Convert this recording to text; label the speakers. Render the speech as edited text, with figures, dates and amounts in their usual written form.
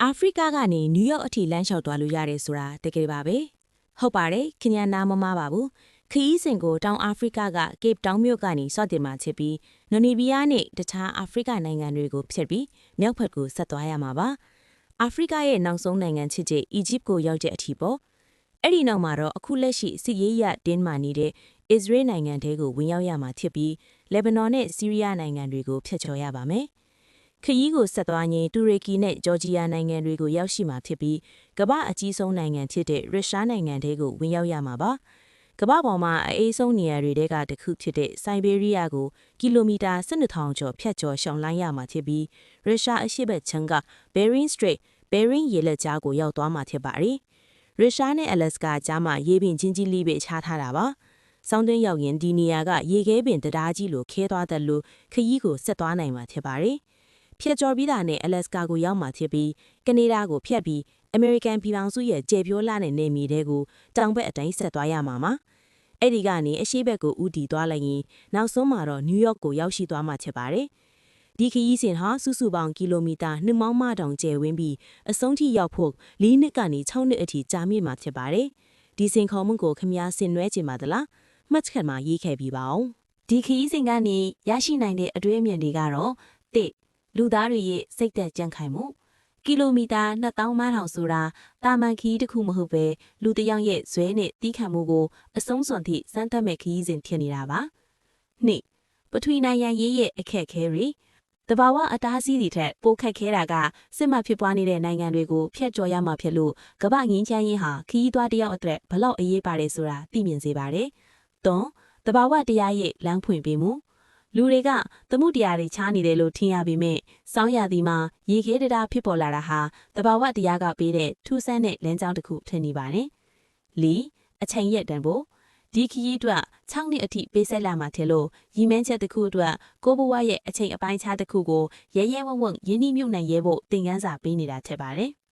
Speaker 1: အာဖရိကကနေနယူးယောက်အထိလမ်းလျှောက်သွားလို့ရတယ်ဆိုတာတကယ်ပါပဲဟုတ်ပါတယ်ခင်ဗျာနားမမပါဘူးခီးစဉ်ကိုတောင်အာဖရိကကကေပတောင်မြို့ကနေစတင်မှာချစ်ပြီးနိုနီဘီယာနဲ့တခြားအာဖရိကနိုင်ငံတွေကိုဖျက်ပြီးမြောက်ဘက်ကိုဆက်သွားရမှာပါအာဖရိကရဲ့နောက်ဆုံးနိုင်ငံချစ်ချစ်အီဂျစ်ကိုရောက်တဲ့အထိပေါ့အဲ့ဒီနောက်မှာတော့အခုလက်ရှိစစ်ရေးရတင်းမာနေတဲ့အစ္စရေးနိုင်ငံတဲကိုဝင်ရောက်ရမှာဖြစ်ပြီးလက်ဘနွန်နဲ့ဆီးရီးယားနိုင်ငံတွေကိုဖျက်ချော်ရပါမယ်ခရီးကိုဆက်သွားရင်တူရကီနဲ့ဂျော်ဂျီယာနိုင်ငံတွေကိုရောက်ရှိမှာဖြစ်ပြီးကမ္ဘာအကြီးဆုံးနိုင်ငံဖြစ်တဲ့ရုရှားနိုင်ငံတွေကိုဝင်ရောက်ရမှာပါကမ္ဘာပေါ်မှာအအေးဆုံးနေရာတွေကတစ်ခုဖြစ်တဲ့ဆိုင်းဘေးရီးယားကိုကီလိုမီတာ12,000ကျော်ဖြတ်ကျော်ရှောင်လိုင်းရမှာဖြစ်ပြီးရုရှားအရှေ့ဘက်ခြမ်းက Bering Strait Bering ရေလက်ကြားကိုရောက်သွားမှာဖြစ်ပါတယ်ရုရှားနဲ့အလက်စကာကြားမှာရေပြင်ချင်းကြီးလေးပဲခြားထားတာပါဆောင်းတွင်းရောက်ရင်ဒီနေရာကရေခဲပင်တရားကြီးလိုခဲသွားတယ်လို့ခရီးကိုဆက်သွားနိုင်မှာဖြစ်ပါတယ်ဖြတ်ကျော်ပြီးတာနဲ့အလက်စကာကိုရောက်မှာဖြစ်ပြီးကနေဒါကိုဖျက်ပြီးအမေရိကန်ပြည်ထောင်စုရဲ့ကျေပြိုးလာတဲ့နေမြေတွေကိုတောင်ဘက်အတိုင်းဆက်သွားရမှာပါအဲ့ဒီကနေအရှေ့ဘက်ကိုဦးတည်သွားလိုက်ရင်နောက်ဆုံးမှာတော့နယူးယောက်ကိုရောက်ရှိသွားမှာဖြစ်ပါတယ်ဒီခရီးစဉ်ဟာစုစုပေါင်းကီလိုမီတာ2မောင်းမတောင်ကျယ်ဝန်းပြီးအဆုံးထိရောက်ဖို့4နှစ်ကနေ6နှစ်အထိကြာမြင့်မှာဖြစ်ပါတယ်ဒီစင်ခေါ်မှုကိုခမည်းဆင်နွှဲကြပါသလားမှတ်ချက်မှာရေးခဲ့ပြီးပါအောင်ဒီခရီးစဉ်ကနေရရှိနိုင်တဲ့အတွေ့အမြင်တွေကတော့လူသားတွေရဲ့စိတ်သက်ကြံ့ခိုင်မှုကီလိုမီတာ2500ဆိုတာတာမန်ခီးတစ်ခုမဟုတ်ပဲလူတစ်ယောက်ရဲ့ဇွဲနဲ့တီးခံမှုကိုအဆုံးစွန်ထိစမ်းသပ်မဲ့ခီးစဉ်ဖြစ်နေတာပါနှစ်ပထဝီနိုင်ငံရေးရဲ့အခက်အခဲတွေတဘာဝအတားအဆီးတွေထက်ပိုခက်ခဲတာကစစ်မှဖြစ်ပွားနေတဲ့နိုင်ငံတွေကိုဖျက်ကျော်ရမှာဖြစ်လို့ကမ္ဘာငင်းချမ်းရေးဟာခီးသွားတစ်ယောက်အတွက်ဘလောက်အရေးပါတယ်ဆိုတာသိမြင်စေပါတယ်၃တဘာဝတရားရဲ့လမ်းဖွင့်ပေးမှုလူတွေကသမှုတရားတွေချားနေတယ်လို့ထင်ရပေမဲ့စောင်းရသည်မှာရေခဲတရားဖြစ်ပေါ်လာတာဟာတဘာဝတရားကပေးတဲ့ထူးဆန်းတဲ့လမ်းကြောင်းတစ်ခုထင်နေပါတယ်။၄အချိန်ရက်တန်ဖို့ဒီခရီးအတွက်6နှစ်အထိပေးဆက်လာမှာတယ်လို့ရည်မှန်းချက်တစ်ခုအတွက်ကိုဘဝရဲ့အချိန်အပိုင်းခြားတစ်ခုကိုရဲရဲဝံ့ဝံ့ရင်းနှီးမြှုပ်နှံရဲဖို့သင်ခန်းစာပေးနေတာထက်ပါတယ်။